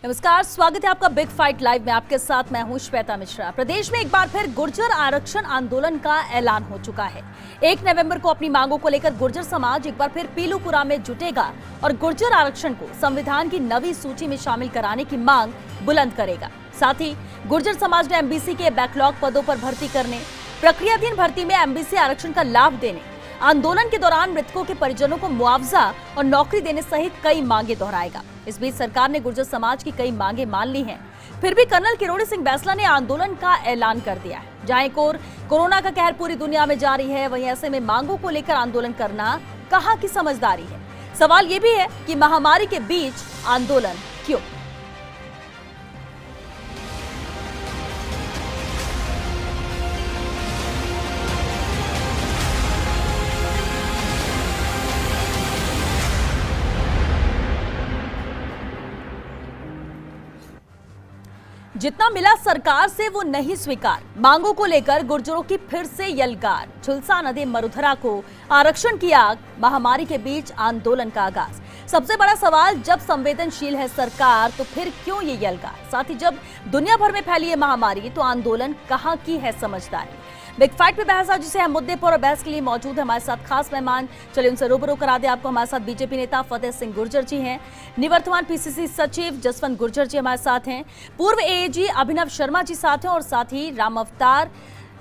नमस्कार, स्वागत है आपका बिग फाइट लाइव में। आपके साथ मैं हूं श्वेता मिश्रा। प्रदेश में एक बार फिर गुर्जर आरक्षण आंदोलन का ऐलान हो चुका है। 1 नवंबर को अपनी मांगों को लेकर गुर्जर समाज एक बार फिर पीलूपुरा में जुटेगा और गुर्जर आरक्षण को संविधान की नवी सूची में शामिल कराने की मांग बुलंद करेगा। साथ ही गुर्जर समाज ने एमबीसी के बैकलॉग पदों पर भर्ती करने, प्रक्रियाधीन भर्ती में एमबीसी आरक्षण का लाभ देने, आंदोलन के दौरान मृतकों के परिजनों को मुआवजा और नौकरी देने सहित कई मांगे दोहराएगा। इस बीच सरकार ने गुर्जर समाज की कई मांगे मान ली हैं। फिर भी कर्नल किरोड़ी सिंह बैंसला ने आंदोलन का ऐलान कर दिया है। जहां एक ओर कोरोना का कहर पूरी दुनिया में जारी है, वहीं ऐसे में मांगों को लेकर आंदोलन करना कहां की समझदारी है। सवाल ये भी है कि महामारी के बीच आंदोलन क्यों। जितना मिला सरकार से वो नहीं स्वीकार, मांगों को लेकर गुर्जरों की फिर से यलगार। झुलसा नदी मरुधरा को आरक्षण की आग, महामारी के बीच आंदोलन का आगाज। सबसे बड़ा सवाल, जब संवेदनशील है सरकार तो फिर क्यों ये यलगार। साथ ही जब दुनिया भर में फैली है महामारी तो आंदोलन कहां की है समझदारी। बिग फाइट पे बहस आज जिसे हम मुद्दे पर और बहस के लिए मौजूद है हमारे साथ खास मेहमान। चलिए उनसे रूबरू करा दे आपको। हमारे साथ बीजेपी नेता फतेह सिंह गुर्जर जी हैं, निवर्तमान पीसीसी सचिव जसवंत गुर्जर जी हमारे साथ हैं, पूर्व एएजी अभिनव शर्मा जी साथ हैं और साथ ही राम अवतार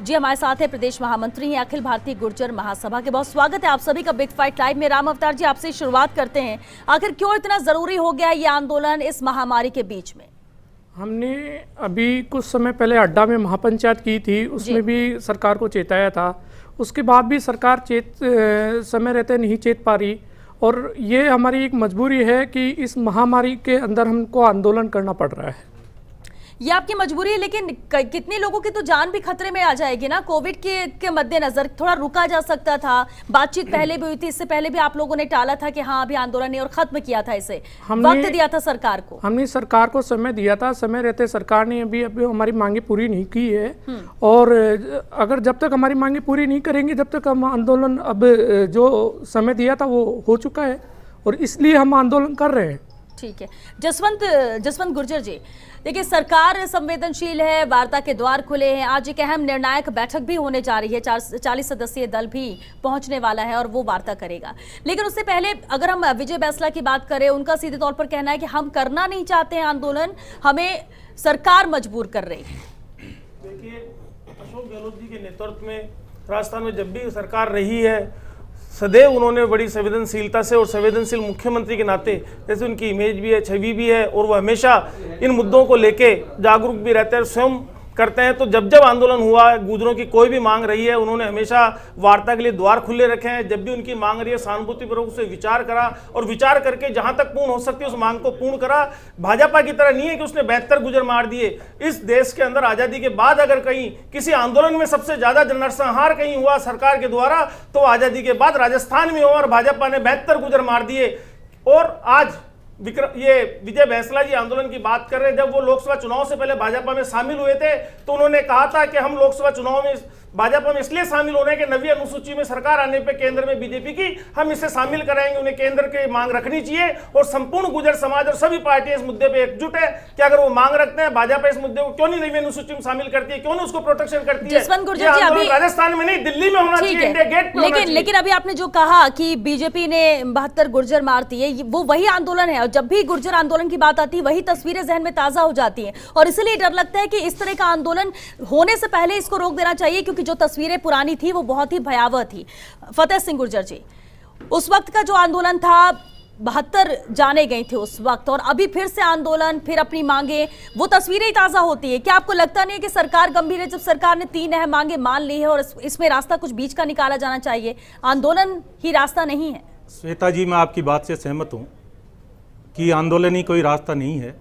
जी हमारे साथ हैं, प्रदेश महामंत्री हैं अखिल भारतीय गुर्जर महासभा के। बहुत स्वागत है आप सभी का बिग फाइट लाइव में। राम अवतार जी, आपसे शुरुआत करते हैं। आखिर क्यों इतना जरूरी हो गया ये आंदोलन इस महामारी के बीच में? हमने अभी कुछ समय पहले अड्डा में महापंचायत की थी, उसमें भी सरकार को चेताया था। उसके बाद भी सरकार समय रहते नहीं चेत पा रही और ये हमारी एक मजबूरी है कि इस महामारी के अंदर हमको आंदोलन करना पड़ रहा है। ये आपकी मजबूरी है, लेकिन कितने लोगों की तो जान भी खतरे में आ जाएगी ना। कोविड के मद्देनजर थोड़ा रुका जा सकता था, बातचीत पहले भी हुई थी, इससे पहले भी आप लोगों ने टाला था कि हाँ अभी आंदोलन नहीं और खत्म किया था इसे, वक्त दिया था सरकार को। हमने सरकार को समय दिया था, समय रहते सरकार ने अभी हमारी मांगे पूरी नहीं की है और अगर जब तक हमारी मांगे पूरी नहीं करेंगे जब तक हम आंदोलन, अब जो समय दिया था वो हो चुका है और इसलिए हम आंदोलन कर रहे हैं। ठीक है, जसवंत गुर्जर जी, देखिए सरकार संवेदनशील है, वार्ता के द्वार खुले हैं। आज एक अहम निर्णायक बैठक भी होने जा रही है, 40 सदस्यीय दल भी पहुंचने वाला है और वो वार्ता करेगा। लेकिन उससे पहले अगर हम विजय बैंसला की बात करें, उनका सीधे तौर पर कहना है कि हम करना नहीं चाहते हैं आंदोलन, हमें सरकार मजबूर कर रही है। देखिए, अशोक गहलोत जी के नेतृत्व में राजस्थान में जब भी सरकार रही है, सदैव उन्होंने बड़ी संवेदनशीलता से और संवेदनशील मुख्यमंत्री के नाते, जैसे उनकी इमेज भी है, छवि भी है और वो हमेशा इन मुद्दों को लेके जागरूक भी रहते हैं, स्वयं करते हैं। तो जब जब आंदोलन हुआ, गुर्जरों की कोई भी मांग रही है, उन्होंने हमेशा वार्ता के लिए द्वार खुले रखे हैं। जब भी उनकी मांग रही है, सहानुभूतिपूर्वक उसे विचार करा और विचार करके जहां तक पूर्ण हो सकती है उस मांग को पूर्ण करा। भाजपा की तरह नहीं है कि उसने 72 गुर्जर मार दिए। इस देश के अंदर आजादी के बाद अगर कहीं किसी आंदोलन में सबसे ज्यादा नरसंहार कहीं हुआ सरकार के द्वारा तो आजादी के बाद राजस्थान में हुआ और भाजपा ने 72 गुर्जर मार दिए। और आज ये विजय बैंसला जी आंदोलन की बात कर रहे हैं। जब वो लोकसभा चुनाव से पहले भाजपा में शामिल हुए थे तो उन्होंने कहा था कि हम लोकसभा चुनाव में भाजपा में इसलिए शामिल हो रहे हैं कि नवी अनुसूची में सरकार आने पे केंद्र में बीजेपी की, हम इसे शामिल कराएंगे। उन्हें केंद्र की मांग रखनी चाहिए और संपूर्ण गुर्जर समाज और सभी पार्टियां इस मुद्दे पे एकजुट है कि अगर वो मांग रखते हैं, भाजपा इस मुद्दे को क्यों नहीं नवी अनुसूची में शामिल करती है, क्यों नहीं उसको प्रोटेक्शन करती है। राजस्थान में नहीं, दिल्ली में होना चाहिए, इंडिया गेट पे। लेकिन अभी आपने जो कहा कि बीजेपी ने 72 गुर्जर मारती है, वो वही आंदोलन है और जब भी गुर्जर आंदोलन की बात आती है वही तस्वीरें जहन में ताजा हो जाती हैं और इसलिए डर लगता है कि इस तरह का आंदोलन होने से पहले इसको रोक देना चाहिए, क्योंकि जो तस्वीरें पुरानी थी वो बहुत ही भयावह थी। फतेह सिंह गुर्जर जी, उस वक्त का जो आंदोलन था, 72 जाने गई थी उस वक्त और अभी फिर से आंदोलन, फिर अपनी मांगे, वो तस्वीरें ही ताजा होती है। क्या आपको लगता नहीं है कि सरकार गंभीर है जब सरकार ने 3 अहम मांगे मान ली है और इसमें रास्ता कुछ बीच का निकाला जाना चाहिए? आंदोलन ही रास्ता नहीं है। श्वेता जी, मैं आपकी बात से सहमत हूं कि आंदोलन ही कोई रास्ता नहीं है।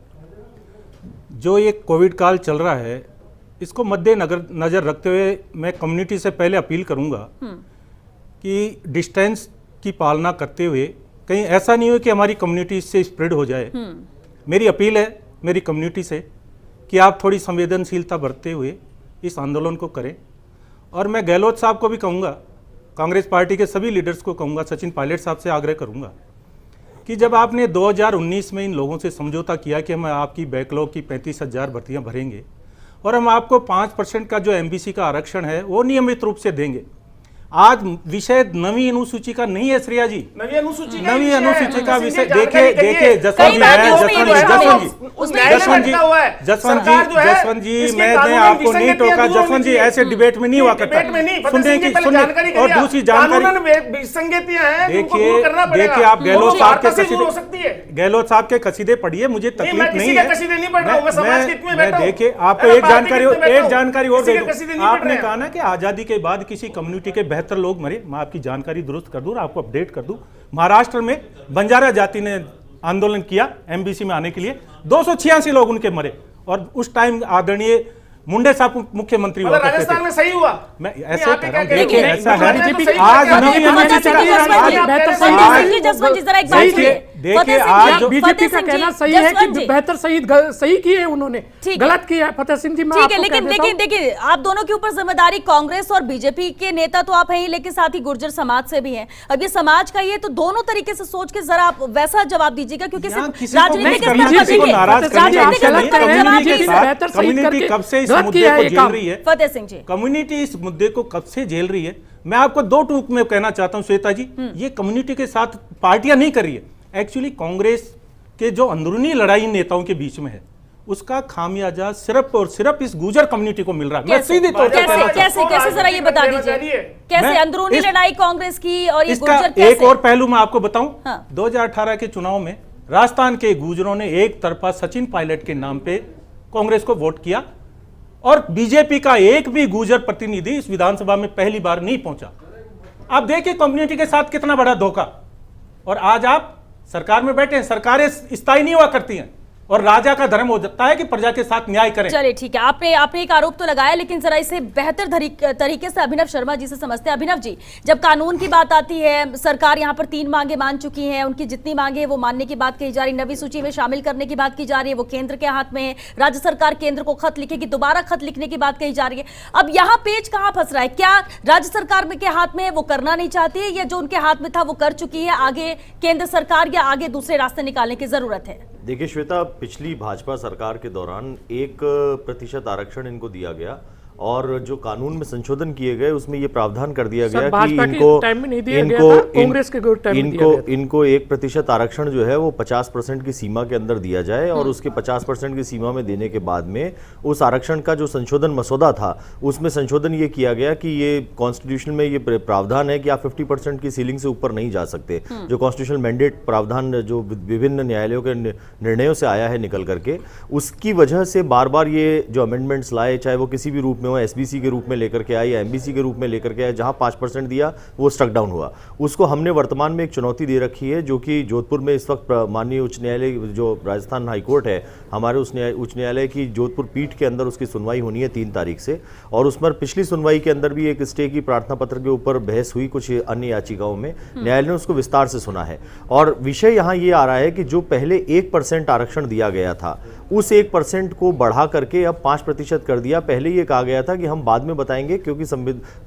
जो ये कोविड काल चल रहा है इसको मद्देनजर रखते हुए मैं कम्युनिटी से पहले अपील करूंगा कि डिस्टेंस की पालना करते हुए कहीं ऐसा नहीं हो कि हमारी कम्युनिटी इससे स्प्रेड हो जाए। मेरी अपील है मेरी कम्युनिटी से कि आप थोड़ी संवेदनशीलता बरतते हुए इस आंदोलन को करें। और मैं गहलोत साहब को भी कहूँगा, कांग्रेस पार्टी के सभी लीडर्स को कहूँगा, सचिन पायलट साहब से आग्रह करूँगा कि जब आपने 2019 में इन लोगों से समझौता किया कि हम आपकी बैकलॉग की 35,000 भर्तियां भरेंगे और हम आपको 5% का जो एमबीसी का आरक्षण है वो नियमित रूप से देंगे। आज विषय नवी अनुसूची का नहीं है श्रेया जी, नवी अनुसूची का विषय देखिए जसवंत जी मैंने आपको नहीं टोका। जसवंत जी ऐसे डिबेट में नहीं हुआ करता, सुनने की और दूसरी जानकारी देखिए आप गहलोत साहब के कसीदे पढ़िए, मुझे तकलीफ नहीं है। देखिए आपको एक जानकारी और दे दूं। आपने कहा ना कि आजादी के बाद किसी कम्युनिटी के 72 लोग मरे, मैं आपकी जानकारी दुरुस्त कर दूं, आपको अपडेट कर दूं। महाराष्ट्र में बंजारा जाति ने आंदोलन किया एमबीसी में आने के लिए, 286 लोग उनके मरे और उस टाइम आदरणीय मुंडे साहब मुख्यमंत्री हुआ करते थे। राजस्थान में सही हुआ, मैं ऐसे कह रहा हूं, देखिए ऐसा है आज देखिए आज बीजेपी का कहना सही है कि बेहतर सही किए उन्होंने, गलत किया है फतेह सिंह जी। ठीक है, लेकिन देखिए आप दोनों के ऊपर जिम्मेदारी कांग्रेस और बीजेपी के नेता तो आप हैं ही, लेकिन साथ ही गुर्जर समाज से भी हैं। अब ये समाज का ये तो दोनों तरीके से सोच के जरा आप वैसा जवाब दीजिएगा, क्योंकि कम्युनिटी कब से इस मुद्दे को झेल रही है, फतेह सिंह जी कम्युनिटी इस मुद्दे को कब से झेल रही है। मैं आपको दो टूक में कहना चाहता हूं श्वेता जी, ये कम्युनिटी के साथ पार्टियां नहीं कर रही है, एक्चुअली कांग्रेस के जो अंदरूनी लड़ाई नेताओं के बीच में है उसका खामियाजा सिर्फ और सिर्फ इस गुर्जर कम्युनिटी को मिल रहा है। मैं सीधे तौर पर कैसे जरा ये बता दीजिए, कैसे अंदरूनी लड़ाई कांग्रेस की और ये गुर्जर कैसे? एक और पहलू मैं आपको बताऊं, 2018 के चुनाव में राजस्थान के गुर्जरों ने एक तरफा सचिन पायलट के नाम पे कांग्रेस को वोट किया और बीजेपी का एक भी गुर्जर प्रतिनिधि इस विधानसभा में पहली बार नहीं पहुंचा। आप देखिए कम्युनिटी के साथ कितना बड़ा धोखा, और आज आप सरकार में बैठे हैं। सरकारें स्थायी नहीं हुआ करती हैं और राजा का धर्म हो जाता है कि प्रजा के साथ न्याय करें। चलिए ठीक है, आपने एक आरोप तो लगाया, लेकिन जरा इसे बेहतर तरीके से अभिनव शर्मा जी से समझते हैं। अभिनव जी, जब कानून की बात आती है, सरकार यहाँ पर 3 मांगे मान चुकी है, उनकी जितनी मांगे वो मानने की बात कही जा रही, नवी सूची में शामिल करने की बात की जा रही है, वो केंद्र के हाथ में है, राज्य सरकार केंद्र को खत लिखेगी, दोबारा खत लिखने की बात कही जा रही है। अब यहाँ पेच कहाँ फंस रहा है? क्या राज्य सरकार के हाथ में वो करना नहीं चाहती है, या जो उनके हाथ में था वो कर चुकी है, आगे केंद्र सरकार या आगे दूसरे रास्ते निकालने की जरूरत है? देखिए श्वेता, पिछली भाजपा सरकार के दौरान 1% आरक्षण इनको दिया गया और जो कानून में संशोधन किए गए उसमें ये प्रावधान कर दिया गया कि इनको 1% आरक्षण जो है वो 50% की सीमा के अंदर दिया जाए और उसके 50% की सीमा में देने के बाद में उस आरक्षण का जो संशोधन मसौदा था उसमें संशोधन ये किया गया कि ये कॉन्स्टिट्यूशन में ये प्रावधान है कि आप 50% की सीलिंग से ऊपर नहीं जा सकते। जो कॉन्स्टिट्यूशनल मैंडेट प्रावधान जो विभिन्न न्यायालयों के निर्णयों से आया है निकल करके, उसकी वजह से बार बार ये जो अमेंडमेंट्स लाए, चाहे वो किसी भी रूप में एसबीसी के रूप में लेकर के आए या एमबीसी के रूप में लेकर के आए, जहां 5% दिया वो स्ट्रक डाउन हुआ। उसको हमने वर्तमान में एक चुनौती दे रखी है, जो कि जोधपुर में इस वक्त माननीय उच्च न्यायालय जो राजस्थान हाईकोर्ट है, हमारे उच्च न्यायालय की जोधपुर पीठ के अंदर उसकी सुनवाई होनी है 3 तारीख से, और उस पर पिछली सुनवाई के अंदर भी एक स्टे की प्रार्थना पत्र के ऊपर बहस हुई कुछ अन्य याचिकाओं में, न्यायालय ने उसको विस्तार से सुना है। और विषय यहाँ ये आ रहा है कि जो पहले 1% आरक्षण दिया गया था उस 1% को बढ़ा करके अब 5% कर दिया। पहले ये कहा गया था कि हम बाद में बताएंगे, क्योंकि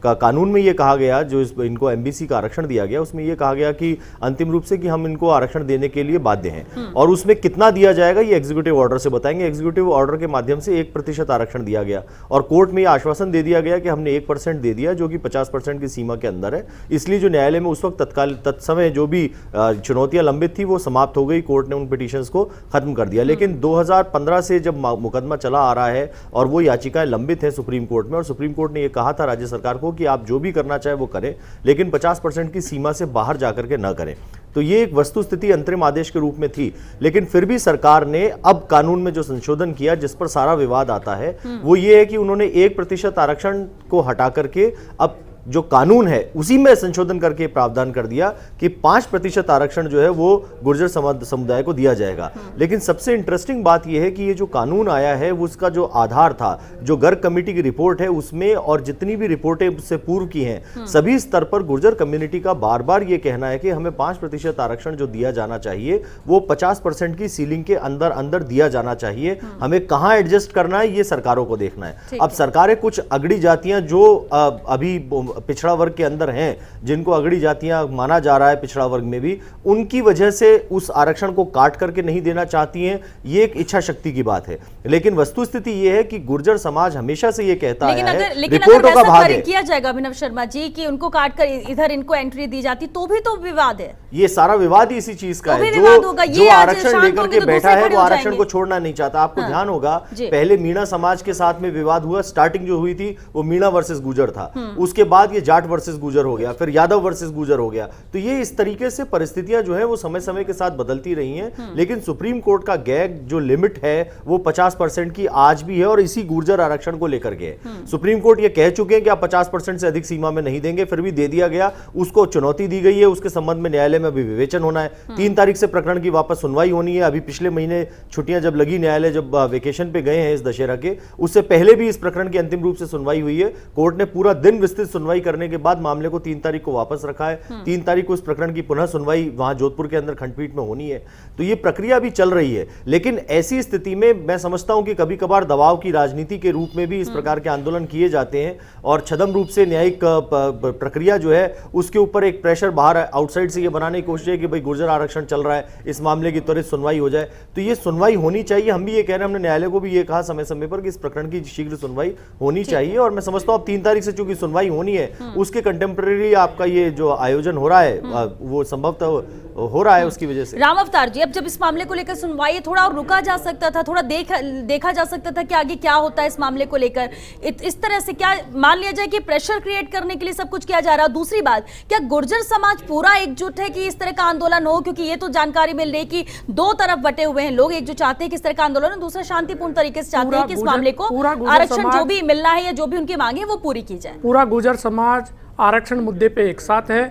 कानून में ये कहा गया, जो इनको एमबीसी का आरक्षण दिया गया उसमें ये कहा गया कि अंतिम रूप से कि हम इनको आरक्षण देने के लिए बाध्य हैं, और उसमें कितना दिया जाएगा ये एग्जीक्यूटिव ऑर्डर से बताएंगे। एग्जीक्यूटिव ऑर्डर के माध्यम से 1% आरक्षण दिया गया और कोर्ट में ये आश्वासन दे दिया गया कि हमने 1% दे दिया, जो कि 50% की सीमा के अंदर है। इसलिए जो न्यायालय में उस वक्त तत्समय जो भी चुनौतियां लंबित थी वो समाप्त हो गई, कोर्ट ने उन पिटीशंस को खत्म कर दिया। लेकिन 2015 से जब मुकदमा चला आ रहा है और वो याचिकाएं लंबित है सुप्रीम कोर्ट में, और सुप्रीम कोर्ट ने ये कहा था राज्य सरकार को कि आप जो भी करना चाहे वो करें, लेकिन 50% की सीमा से बाहर जाकर के न करें। तो ये एक वस्तुस्थिति अंतरिम आदेश के रूप में थी, लेकिन फिर भी सरकार ने अब कानून में जो संशोधन किया, जिस पर सारा विवाद आता है, वो ये है कि उन्होंने 1% आरक्षण को हटा करके अब जो कानून है उसी में संशोधन करके प्रावधान कर दिया कि 5% आरक्षण जो है वो गुर्जर समुदाय को दिया जाएगा। लेकिन सबसे इंटरेस्टिंग बात यह है कि ये जो कानून आया है वो उसका जो आधार था, जो गर्ग कमेटी की रिपोर्ट है उसमें और जितनी भी रिपोर्टें उससे पूर्व की हैं, सभी स्तर पर गुर्जर कम्युनिटी का बार बार ये कहना है कि हमें 5% आरक्षण जो दिया जाना चाहिए वो 50% की सीलिंग के अंदर अंदर दिया जाना चाहिए। हमें कहां एडजस्ट करना है ये सरकारों को देखना है। अब सरकारें कुछ अगड़ी जातियां जो अभी पिछड़ा वर्ग के अंदर हैं, जिनको अगड़ी जातियां माना जा रहा है पिछड़ा वर्ग में भी, उनकी वजह से उस आरक्षण को काट करके नहीं देना चाहती हैं, ये एक इच्छा शक्ति की बात है। लेकिन वस्तुस्थिति ये है कि गुर्जर समाज हमेशा से ये कहता है, रिपोर्टों का भाग है, किया जाएगा अभिनव शर्मा जी कि उनको काट कर इधर इनको एंट्री दी जाती तो भी तो विवाद है। ये सारा विवाद ही इसी चीज का है। जो आरक्षण लेकर के बैठा है वो आरक्षण को छोड़ना नहीं चाहता। आपको ध्यान होगा पहले मीणा समाज के साथ में विवाद हुआ, स्टार्टिंग जो हुई थी वो मीणा वर्सेस गुर्जर था, उसके बाद ये जाट वर्सेस गुर्जर हो गया, फिर यादव वर्सेस गुर्जर हो गया। तो ये इस तरीके से परिस्थितियां जो है वो समय समय के साथ बदलती रही हैं। लेकिन सुप्रीम कोर्ट का गैग जो लिमिट है वो 50% की आज भी है और इसी गुर्जर आरक्षण को लेकर के सुप्रीम कोर्ट ये कह चुके हैं कि आप 50% से अधिक सीमा में नहीं देंगे, फिर भी दे दिया गया, उसको चुनौती दी गई है। उसके संबंध में न्यायालय में अभी विवेचन होना है। 3 तारीख से प्रकरण की वापस सुनवाई होनी है। अभी पिछले महीने छुट्टियां जब लगी, न्यायालय जब वेकेशन पे गए हैं इस दशहरा के, उससे पहले भी इस प्रकरण की अंतिम रूप से सुनवाई हुई है। कोर्ट ने पूरा दिन विस्तृत सुनवाई करने के बाद मामले को 3 तारीख को वापस रखा है। 3 तारीख को इस प्रकरण की पुनः सुनवाई वहां जोधपुर के अंदर खंडपीठ में होनी है। तो ये प्रक्रिया भी चल रही है। लेकिन ऐसी स्थिति में मैं समझता हूं कि कभी कभार दबाव की राजनीति के रूप में भी इस प्रकार के आंदोलन किए जाते हैं और छदम रूप से न्यायिक प्रक्रिया जो है उसके ऊपर एक प्रेशर बाहर आउटसाइड से ये बनाने की कोशिश है कि भाई गुर्जर आरक्षण चल रहा है, इस मामले की त्वरित सुनवाई हो जाए। तो ये सुनवाई होनी चाहिए। हम भी ये कह रहे हैं, हमने न्यायालय को भी ये कहा समय समय पर कि इस प्रकरण की शीघ्र सुनवाई होनी चाहिए। और मैं समझता हूं अब 3 तारीख से चूंकि सुनवाई होनी है, उसके कंटेम्प्रेरी आपका ये जो आयोजन हो रहा है वो संभवतः हो रहा है उसकी वजह से। राम अवतार जी, अब जब इस मामले को लेकर सुनवाई थोड़ा और रुका जा सकता था, थोड़ा देखा जा सकता था कि आगे क्या होता है इस मामले को लेकर। इस तरह से क्या मान लिया जाए कि प्रेशर क्रिएट करने के लिए सब कुछ किया जा रहा है। दूसरी बात, क्या गुर्जर समाज पूरा एकजुट है कि इस तरह का आंदोलन हो? क्योंकि ये तो जानकारी मिल रही है कि 2 तरफ बटे हुए हैं लोग, एक जो चाहते हैं कि इस तरह का आंदोलन, दूसरा शांतिपूर्ण तरीके से चाहते हैं कि इस मामले को आरक्षण जो भी मिलना है या जो भी उनकी मांगे वो पूरी की जाए। पूरा गुर्जर समाज आरक्षण मुद्दे पे एक साथ है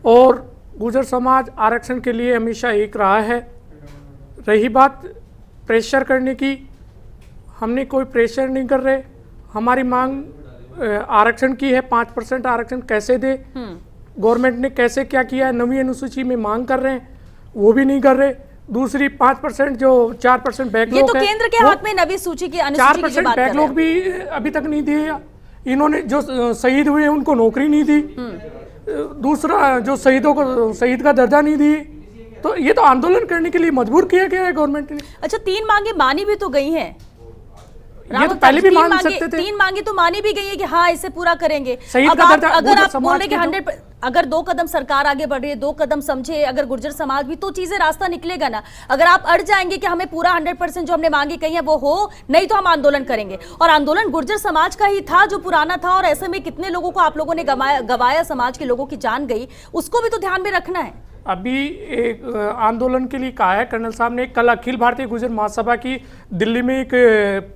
और गुर्जर समाज आरक्षण के लिए हमेशा एक रहा है। रही बात प्रेशर करने की, हमने कोई प्रेशर नहीं कर रहे। हमारी मांग आरक्षण की है, 5% आरक्षण कैसे दे, गवर्नमेंट ने कैसे क्या किया है, 9वीं अनुसूची में मांग कर रहे हैं वो भी नहीं कर रहे। दूसरी 5% जो 4% बैकलॉग ये तो केंद्र के हाथ में नवी सूची की अनुसूची की जो बात कर रहे हैं। 4% बैकलॉग भी अभी तक नहीं दिए। इन्होंने जो शहीद हुए उनको नौकरी नहीं दी। दूसरा जो शहीदों को शहीद का दर्जा नहीं दी। तो ये तो आंदोलन करने के लिए मजबूर किया गया है गवर्नमेंट ने। अच्छा, 3 मांगे मानी भी तो गई हैं। ये तो पहले भी मान सकते थे। 3 मांगे तो मानी भी गई है कि हाँ इसे पूरा करेंगे। शहीद का दर्जा अगर आप बोले कि 100, अगर 2 कदम सरकार आगे बढ़ रही है, 2 कदम समझे अगर गुर्जर समाज भी, तो चीजें रास्ता निकलेगा ना। अगर आप अड़ जाएंगे कि हमें पूरा 100% जो हमने मांगे कही है वो हो, नहीं तो हम आंदोलन करेंगे। और आंदोलन गुर्जर समाज का ही था जो पुराना था, और ऐसे में कितने लोगों को आप लोगों ने गवाया, समाज के लोगों की जान गई, उसको भी तो ध्यान में रखना है। अभी एक आंदोलन के लिए कहा है कर्नल साहब ने। कल अखिल भारतीय गुर्जर महासभा की दिल्ली में एक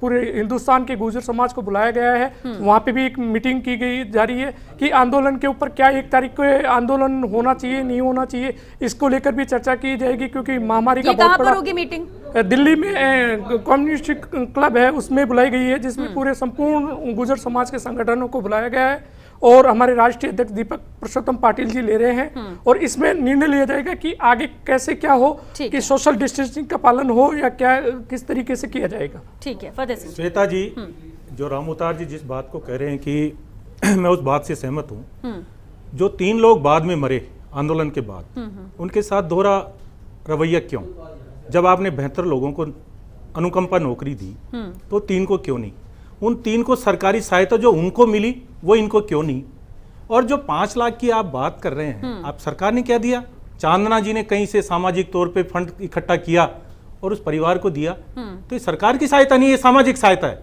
पूरे हिंदुस्तान के गुर्जर समाज को बुलाया गया है। वहाँ पे भी एक मीटिंग की गई जा रही है कि आंदोलन के ऊपर क्या 1 तारीख को आंदोलन होना चाहिए, नहीं होना चाहिए, इसको लेकर भी चर्चा की जाएगी। क्योंकि महामारी का बहुत बड़ा होगी मीटिंग दिल्ली में कम्युनिस्ट क्लब है, उसमें बुलाई गई है, जिसमें पूरे संपूर्ण गुर्जर समाज के संगठनों को बुलाया गया है। और हमारे राष्ट्रीय अध्यक्ष दीपक पुरुषोत्तम पाटिल जी ले रहे हैं। और इसमें निर्णय लिया जाएगा कि आगे कैसे क्या हो, कि सोशल डिस्टेंसिंग का पालन हो या क्या, किस तरीके से किया जाएगा। ठीक है फतेह सिंह। श्वेता जी, जो राम अवतार जी जिस बात को कह रहे हैं कि मैं उस बात से सहमत हूँ। जो 3 लोग बाद में मरे आंदोलन के बाद, उनके साथ दोहरा रवैया क्यों? जब आपने 72 लोगों को अनुकंपा नौकरी दी तो 3 को क्यों नहीं? उन 3 को सरकारी सहायता जो उनको मिली वो इनको क्यों नहीं? और जो 5 लाख की आप बात कर रहे हैं, आप सरकार ने क्या दिया? चांदना जी ने कहीं से सामाजिक तौर पे फंड इकट्ठा किया और उस परिवार को दिया। तो ये सरकार की सहायता नहीं है, सामाजिक सहायता है।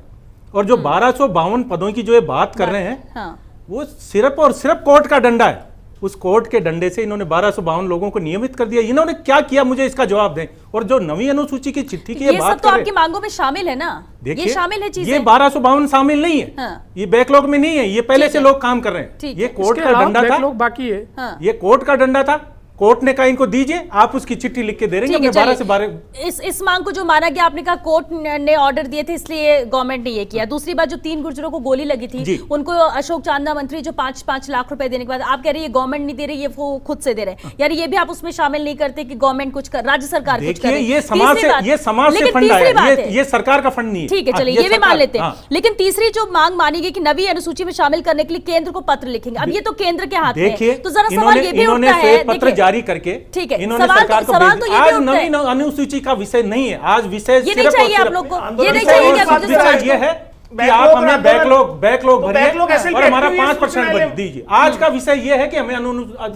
और जो 1252 पदों की जो ये बात कर रहे हैं, वो सिर्फ और सिर्फ कोर्ट का डंडा है। उस कोर्ट के डंडे से इन्होंने 1252 लोगों को नियमित कर दिया। इन्होंने क्या किया, मुझे इसका जवाब दें। और जो 9वीं अनुसूची की चिट्ठी की ये बात तो आपकी मांगों में शामिल है ना? देखिए, ये शामिल है चीजें। ये 1252 शामिल नहीं है। ये बैकलॉग में नहीं है। ये पहले से लोग काम कर रहे हैं। ये कोर्ट का डंडा था, बाकी है। ये कोर्ट का डंडा था। कोर्ट ने कहा इनको दीजिए, आप उसकी चिट्ठी लिख के दे देंगे, ठीक है, हमने 12 से चलिए। 12। इस मांग को जो माना गया, आपने कहा कोर्ट ने ऑर्डर दिए थे इसलिए गवर्नमेंट ने ये किया। दूसरी बात, जो 3 गुर्जरों को गोली लगी थी, उनको अशोक चांदना मंत्री जो 5-5 लाख रुपए देने के बाद, आप कह रही है गवर्नमेंट नहीं दे रही, ये वो खुद से दे रहे, यानी ये भी आप उसमें शामिल नहीं करते कि गवर्नमेंट कुछ कर, राज्य सरकार कुछ करे। ये समाज से फंड आया, ये सरकार का फंड नहीं है। ठीक है, चलिए ये भी मान लेते हैं। लेकिन तीसरी जो मांग मानी गई कि नवी अनुसूची में शामिल करने के लिए केंद्र को पत्र लिखेंगे, अब ये तो केंद्र के हाथ में है, तो जरा सवाल ये भी उठता है, पत्र जारी करके, ठीक है, इन्होंने सरकार को आज नवीन अनुसूची का विषय नहीं है, आज विषय ये नहीं चाहिए आप लोग को, ये नहीं चाहिए कि ये है कि आप हमें बैकलॉग भरिए और हमारा 5% भर दीजिए। आज का विषय ये है कि हमें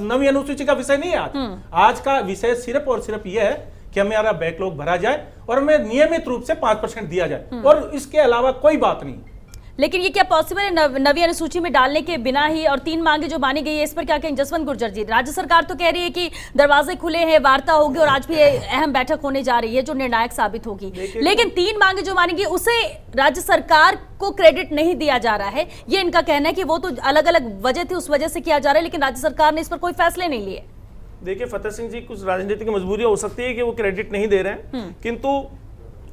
नवी अनुसूची का विषय नहीं है। आज का विषय सिर्फ और सिर्फ ये है कि हमारा बैकलॉग भरा जाए और हमें नियमित रूप से 5% दिया जाए, और इसके अलावा कोई बात नहीं। लेकिन ये क्या पॉसिबल है नवी अनुसूची में डालने के बिना ही? और 3 मांगे जो मानी गई है, इस पर क्या कहें जसवंत गुर्जर जी? राज्य सरकार तो कह रही है कि दरवाजे खुले हैं, वार्ता होगी और आज भी अहम बैठक होने जा रही है जो निर्णायक साबित होगी, लेकिन 3 मांगे जो मानी गई उसे राज्य सरकार को क्रेडिट नहीं दिया जा रहा है। ये इनका कहना है कि वो तो अलग अलग वजह थी, उस वजह से किया जा रहा है, लेकिन राज्य सरकार ने इस पर कोई फैसले नहीं लिए। देखिए फतेह सिंह जी, कुछ राजनीतिक मजबूरी हो सकती है कि वो क्रेडिट नहीं दे रहे हैं, किंतु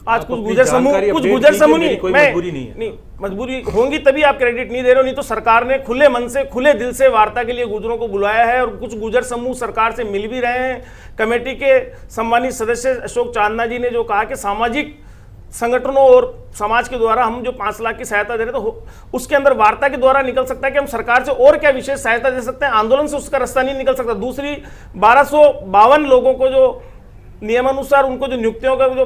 आज कुछ गुजर समूह नहीं, मजबूरी होंगी तभी आप क्रेडिट नहीं दे रहे हो, नहीं तो सरकार ने खुले मन से, खुले दिल से वार्ता के लिए गुजरों को बुलाया है, और कुछ गुजर समूह सरकार से मिल भी रहे हैं। कमेटी के सम्मानित सदस्य अशोक चांदना जी ने जो कहा कि सामाजिक संगठनों और समाज के द्वारा हम जो 5 लाख की सहायता दे रहे, तो उसके अंदर वार्ता के द्वारा निकल सकता है कि हम सरकार से और क्या विशेष सहायता दे सकते हैं, आंदोलन से उसका रास्ता नहीं निकल सकता। दूसरी 1252 लोगों को जो नियमानुसार उनको जो नियुक्तियों का जो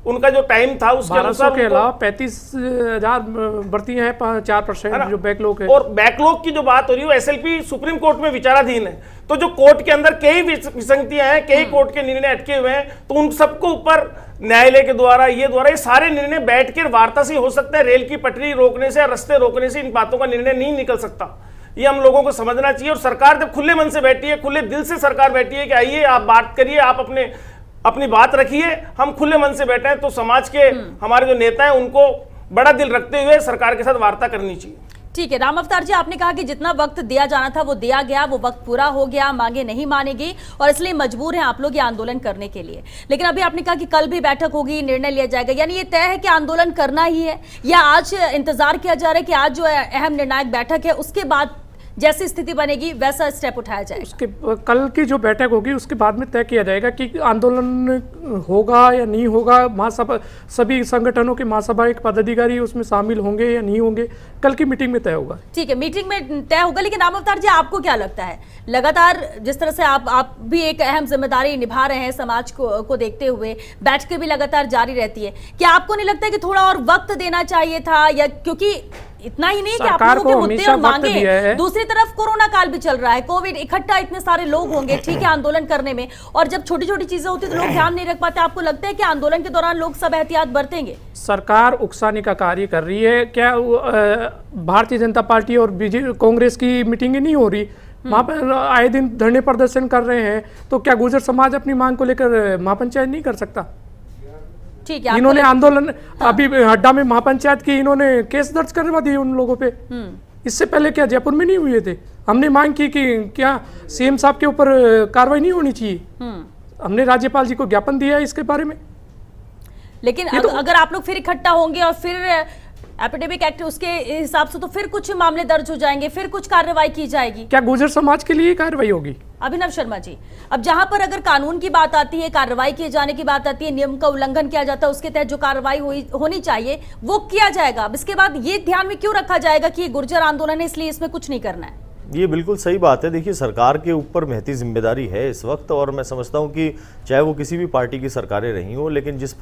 उनका जो टाइम था उसके अनुसार के अलावा 35,000 भर्तियां हैं, 4% जो बैकलॉग है। और बैकलॉग की जो बात हो रही है एसएलपी सुप्रीम कोर्ट में विचाराधीन है, तो जो कोर्ट के अंदर कई विसंगतियां हैं, कई कोर्ट के निर्णय अटके हुए हैं, तो उन सबको ऊपर न्यायालय के द्वारा ये सारे निर्णय बैठकर वार्ता से हो सकते हैं। रेल की पटरी रोकने से, रास्ते रोकने से इन बातों का निर्णय नहीं निकल सकता, ये हम लोगों को समझना चाहिए। और सरकार जब खुले मन से बैठी है, खुले दिल से सरकार बैठी है कि आइए आप बात करिए, आप अपनी बात रखिए, हम खुले मन से बैठे हैं, तो समाज के हमारे जो नेता हैं उनको बड़ा दिल रखते हुए सरकार के साथ वार्ता करनी चाहिए। ठीक है, राम अवतार जी, आपने कहा कि जितना वक्त दिया जाना था वो दिया गया, वो वक्त पूरा हो गया, मांगे नहीं मानेगी और इसलिए मजबूर हैं आप लोग ये आंदोलन करने के लिए। लेकिन अभी आपने कहा कि कल भी बैठक होगी, निर्णय लिया जाएगा, यानी ये तय है कि आंदोलन करना ही है, या आज इंतजार किया जा रहा है कि आज जो अहम निर्णायक बैठक है उसके बाद जैसी स्थिति बनेगी वैसा स्टेप उठाया जाएगा? उसके कल की जो बैठक होगी उसके बाद में तय किया जाएगा कि आंदोलन होगा या नहीं होगा। महासभा, सभी संगठनों के महासभा एक पदाधिकारी उसमें शामिल होंगे या नहीं होंगे, कल की मीटिंग में तय होगा। ठीक है, मीटिंग में तय होगा। लेकिन राम अवतार जी, आपको क्या लगता है, लगातार जिस तरह से आप भी एक अहम जिम्मेदारी निभा रहे हैं समाज को देखते हुए, बैठकें भी लगातार जारी रहती है, क्या आपको नहीं लगता है कि थोड़ा और वक्त देना चाहिए था? या क्योंकि इतना ही नहीं कि आप लोगों के मुद्दे और मांगे, दूसरी तरफ कोरोना काल भी चल रहा है, कोविड, इकट्ठा इतने सारे लोग होंगे, ठीक है, आंदोलन करने में, और जब छोटी छोटी चीजें होती तो लोग ध्यान नहीं रख पाते। आपको लगता है कि आंदोलन के दौरान लोग सब एहतियात बरतेंगे? सरकार उकसाने का कार्य कर रही है। क्या भारतीय जनता पार्टी और कांग्रेस की मीटिंगें नहीं हो रही? वहाँ पर आए दिन धरने प्रदर्शन कर रहे हैं, तो क्या गुर्जर समाज अपनी मांग को लेकर महापंचायत नहीं कर सकता? ठीक है, इन्होंने आंदोलन अभी हड्डा में महापंचायत की, इन्होंने केस दर्ज करवा दिए उन लोगों पे। इससे पहले क्या जयपुर में नहीं हुए थे? हमने मांग की कि क्या सीएम साहब के ऊपर कार्रवाई नहीं होनी चाहिए, हमने राज्यपाल जी को ज्ञापन दिया है इसके बारे में। लेकिन अगर आप लोग फिर इकट्ठा होंगे और फिर एपिडेमिक एक्ट उसके हिसाब से, तो फिर कुछ मामले दर्ज हो जाएंगे, फिर कुछ कार्रवाई की जाएगी। क्या गुर्जर समाज के लिए कार्रवाई होगी? अभिनव शर्मा जी, अब जहां पर अगर कानून की बात आती है, कार्रवाई किए जाने की बात आती है, नियम का उल्लंघन किया जाता है, उसके तहत जो कार्रवाई होनी चाहिए वो किया जाएगा। अब इसके बाद ये ध्यान में क्यों रखा जाएगा कि ये गुर्जर आंदोलन है इसलिए इसमें कुछ नहीं करना है? ये बिल्कुल सही बात है। देखिए, सरकार के ऊपर महती जिम्मेदारी है इस वक्त, और मैं समझता हूँ कि चाहे वो किसी भी पार्टी की सरकारें रही हों, लेकिन जिस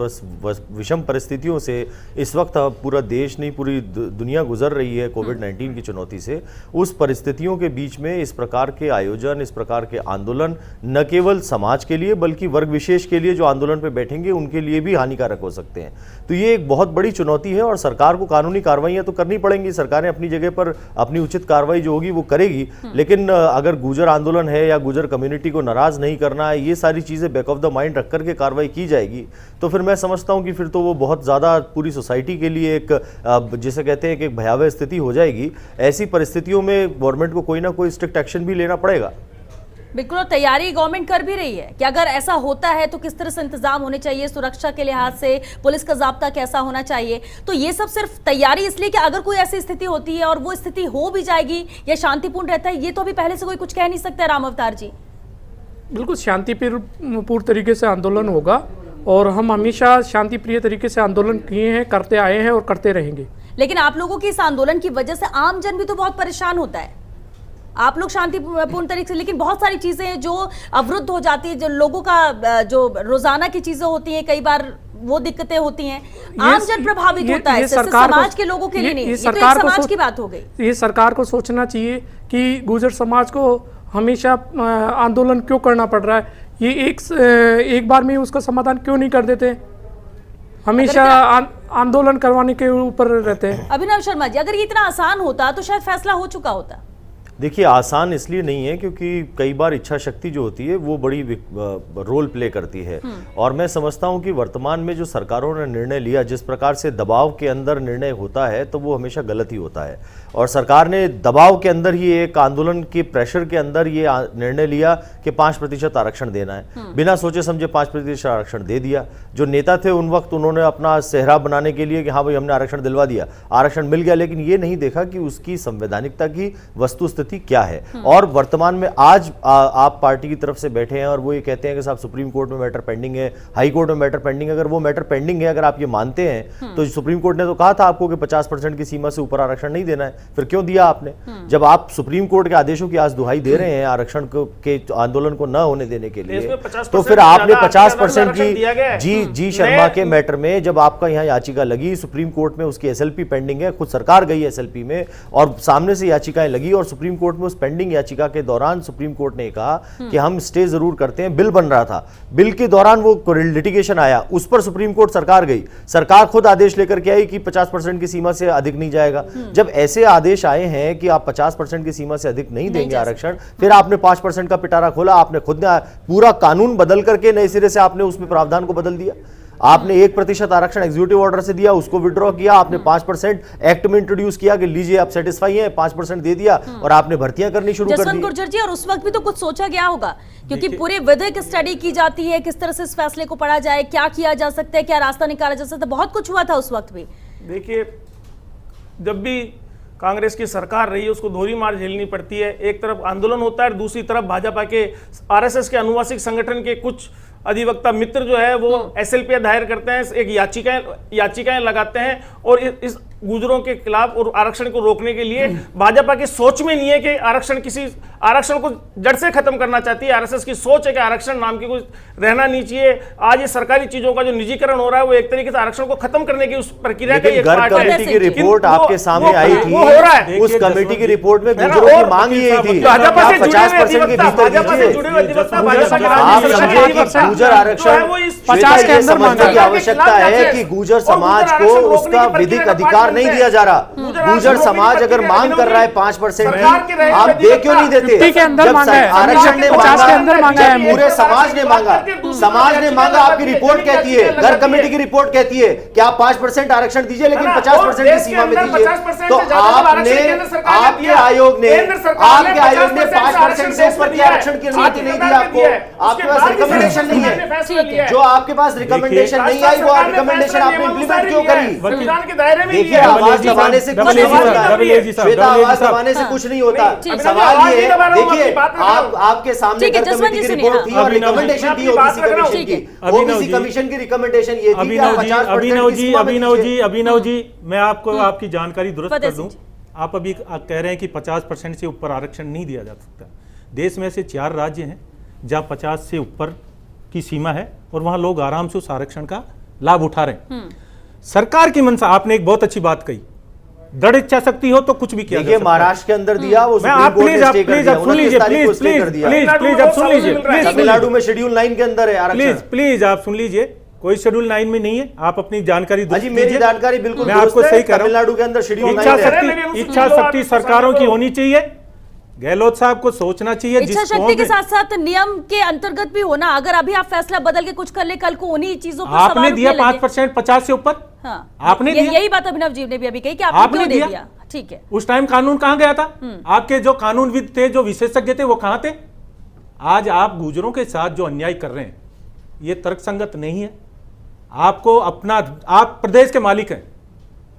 विषम परिस्थितियों से इस वक्त पूरा देश नहीं पूरी दुनिया गुजर रही है कोविड-19 की चुनौती से, उस परिस्थितियों के बीच में इस प्रकार के आयोजन, इस प्रकार के आंदोलन न केवल समाज के लिए बल्कि वर्ग विशेष के लिए जो आंदोलन पर बैठेंगे उनके लिए भी हानिकारक हो सकते हैं। तो ये एक बहुत बड़ी चुनौती है और सरकार को कानूनी कार्रवाइयाँ तो करनी पड़ेंगी। सरकारें अपनी जगह पर अपनी उचित कार्रवाई जो होगी वो करेगी, लेकिन अगर गुर्जर आंदोलन है या गुर्जर कम्युनिटी को नाराज नहीं करना है, ये सारी चीजें बैक ऑफ द माइंड रख करके कार्रवाई की जाएगी, तो फिर मैं समझता हूं कि फिर तो वो बहुत ज्यादा पूरी सोसाइटी के लिए एक जिसे कहते हैं कि एक भयावह स्थिति हो जाएगी। ऐसी परिस्थितियों में गवर्नमेंट को कोई ना कोई स्ट्रिक्ट एक्शन भी लेना पड़ेगा। बिल्कुल, और तैयारी गवर्नमेंट कर भी रही है कि अगर ऐसा होता है तो किस तरह से इंतजाम होने चाहिए, सुरक्षा के लिहाज से पुलिस का जाब्ता कैसा होना चाहिए। तो ये सब सिर्फ तैयारी इसलिए कि अगर कोई ऐसी स्थिति होती है और वो स्थिति हो भी जाएगी या शांतिपूर्ण रहता है, ये तो अभी पहले से कोई कुछ कह नहीं सकता। राम अवतार जी, बिल्कुल शांतिपूर्ण तरीके से आंदोलन होगा और हम हमेशा शांति प्रिय तरीके से आंदोलन किए हैं, करते आए हैं और करते रहेंगे। लेकिन आप लोगों की इस आंदोलन की वजह से आम जन भी तो बहुत परेशान होता है। आप लोग शांतिपूर्ण तरीके से, लेकिन बहुत सारी चीजें हैं जो अवरुद्ध हो जाती है, जो लोगों का जो रोजाना की चीजें होती हैं, कई बार वो दिक्कतें होती हैं, आम जन प्रभावित होता है। सिर्फ समाज के लोगों के लिए नहीं, ये तो एक समाज की बात हो गई। ये सरकार को सोचना चाहिए कि गुर्जर समाज को हमेशा आंदोलन क्यों करना पड़ रहा है। ये एक बार में उसका समाधान क्यों नहीं कर देते, हमेशा आंदोलन करवाने के ऊपर रहते हैं। अभिनव शर्मा जी, अगर ये इतना आसान होता तो शायद फैसला हो चुका होता। देखिए, आसान इसलिए नहीं है क्योंकि कई बार इच्छा शक्ति जो होती है वो बड़ी रोल प्ले करती है। और मैं समझता हूं कि वर्तमान में जो सरकारों ने निर्णय लिया, जिस प्रकार से दबाव के अंदर निर्णय होता है तो वो हमेशा गलत ही होता है। और सरकार ने दबाव के अंदर ही, एक आंदोलन के प्रेशर के अंदर ये निर्णय लिया कि 5% आरक्षण देना है। बिना सोचे समझे 5% आरक्षण दे दिया। जो नेता थे उन वक्त उन्होंने अपना सेहरा बनाने के लिए कि हाँ भाई हमने आरक्षण दिलवा दिया, आरक्षण मिल गया, लेकिन ये नहीं देखा कि उसकी संवैधानिकता की वस्तुस्थिति क्या है। और वर्तमान में आज आप पार्टी की तरफ से बैठे हैं और वो ये कहते हैं कि साहब सुप्रीम कोर्ट में मैटर पेंडिंग है, हाई कोर्ट में मैटर पेंडिंग है। अगर वो मैटर पेंडिंग है, अगर आप ये मानते हैं, तो सुप्रीम कोर्ट ने तो कहा था आपको कि 50% की सीमा से ऊपर आरक्षण नहीं देना है, फिर क्यों दिया आपने? जब आप सुप्रीम कोर्ट के आदेशों की आज दुहाई दे रहे हैं आरक्षण के आंदोलन को न होने देने के लिए, तो फिर आपने 50% की जी शर्मा के मैटर में जब आपका यहाँ याचिका लगी सुप्रीम कोर्ट में, उसकी एसएलपी पेंडिंग है, खुद सरकार गई एसएलपी में और सामने से याचिकाएं लगी और सुप्रीम कोर्ट में उस पेंडिंग याचिका के दौरान सुप्रीम कोर्ट ने कहा कि हम स्टे जरूर करते हैं। बिल बन रहा था, बिल के दौरान वो लिटिगेशन आया, उस पर सुप्रीम कोर्ट सरकार गई, सरकार खुद आदेश लेकर के आई कि 50% की सीमा से अधिक नहीं जाएगा। जब ऐसे आदेश आए हैं कि आप 50% की सीमा से अधिक नहीं देंगे आरक्षण, फिर आपने 5% का पिटारा खोला, आपने खुद ने पूरा कानून बदल करके नए सिरे से आपने उसमें प्रावधान को बदल दिया। आपने 1% आरक्षण एग्जीक्यूटिव ऑर्डर से दिया, उसको विड्रॉ किया, आपने 5% एक्ट में इंट्रोड्यूस किया कि लीजिए आप सेटिस्फाई हैं, 5% दे दिया और आपने भर्तियां करनी शुरू कर दी। जसवंत गुर्जर जी, और उस वक्त भी तो कुछ सोचा गया होगा, क्योंकि पूरे विधिक स्टडी की जाती है, किस तरह से इस फैसले को पढ़ा जाए, क्या किया जा सकता है, क्या रास्ता निकाला जा सकता है, बहुत कुछ हुआ था उस वक्त भी। देखिए, जब भी कांग्रेस की सरकार रही है उसको दोहरी मार झेलनी पड़ती है। एक तरफ आंदोलन होता है, दूसरी तरफ भाजपा के आरएसएस के अनुवासिक संगठन के कुछ अधिवक्ता मित्र जो है वो एसएलपी दायर करते हैं, एक याचिकाएं लगाते हैं और इस गुजरों के खिलाफ और आरक्षण को रोकने के लिए भाजपा की सोच में नहीं है कि आरक्षण को जड़ से खत्म करना चाहती है। आरएसएस की सोच है कि आरक्षण नाम की कुछ रहना नहीं चाहिए। आज ये सरकारी चीजों का जो निजीकरण हो रहा है वो एक तरीके से आरक्षण को खत्म करने की उस प्रक्रिया का एक पार्ट है। कमेटी की रिपोर्ट आपके सामने आई थी, वो हो रहा है। उस कमेटी की रिपोर्ट में गुजरों की मांग यही थी, भाजपा से 50% के भीतर जुड़े हुए अधिवक्ता भाजपा गुर्जर आरक्षण 50 के अंदर समझने की आवश्यकता है कि गुर्जर समाज को उसका विधिक अधिकार नहीं दिया जा रहा। गुर्जर समाज अगर मांग कर रहा है 5% की, आप दे क्यों नहीं देते? जब आरक्षण ने मांगा, पूरे समाज ने मांगा, आपकी रिपोर्ट कहती है, घर कमेटी की रिपोर्ट कहती है कि आप 5% आरक्षण दीजिए लेकिन 50% की सीमा में दीजिए। तो आपके आयोग ने 5% से ऊपर की आरक्षण की अनुमति नहीं दी आपको। आपके पास रिकमेंडेशन नहीं है, जो आपके पास रिकमेंडेशन नहीं आई वो रिकमेंडेशन आपने इंप्लीमेंट क्यों करी? देखिए, आवाज दबाने से कुछ नहीं होता, श्वेता, आवाज दबाने से कुछ नहीं होता। सवाल ये है, देखिए आपके सामने घर कमेटी की रिपोर्ट थी और रिकमेंडेशन थी ओबीसी कमीशन की। ओबीसी कमीशन की रिकमेंडेशन ये थी कि आप 50% की सीमा में दीजिए। अभिनव जी, मैं आपको आपकी जानकारी दुरुस्त कर दूं। आप अभी कह रहे हैं कि 50% से ऊपर आरक्षण नहीं दिया जा सकता। देश में ऐसे 4 राज्य हैं जहां 50 से ऊपर की सीमा है और वहां लोग आराम से उस आरक्षण का लाभ उठा रहे हैं। सरकार की मंशा, आपने एक बहुत अच्छी बात कही, दृढ़ इच्छा शक्ति हो तो कुछ भी किया जा सकता है। महाराष्ट्र के अंदर दिया वो तमिलनाडु में शेड्यूल 9 के अंदर है। प्लीज आप सुन लीजिए, कोई शेड्यूल 9 में नहीं है। आप अपनी जानकारी मेरी जानकारी बिल्कुल मैं आपको सही कह रहा हूं। तमिलनाडु के अंदर शेड्यूल 9 है। इच्छा शक्ति सरकारों की होनी चाहिए। गहलोत साहब को सोचना चाहिए। इच्छा शक्ति के साथ साथ नियम के अंतर्गत भी होना। अगर अभी आप फैसला बदल के कुछ कर ले, कल को उन्हीं चीजों पर आपने दिया 5%, 50 से ऊपर। हाँ, आपने दिया। यही बात अभिनव जी ने भी अभी कही कि आपने दिया। ठीक है, उस टाइम कानून कहां गया था? आपके जो कानूनविद थे, जो विशेषज्ञ थे, वो कहां थे? आज आप गुर्जरों के साथ जो अन्याय कर रहे हैं ये तर्कसंगत नहीं है। आपको अपना, आप प्रदेश के मालिक हैं,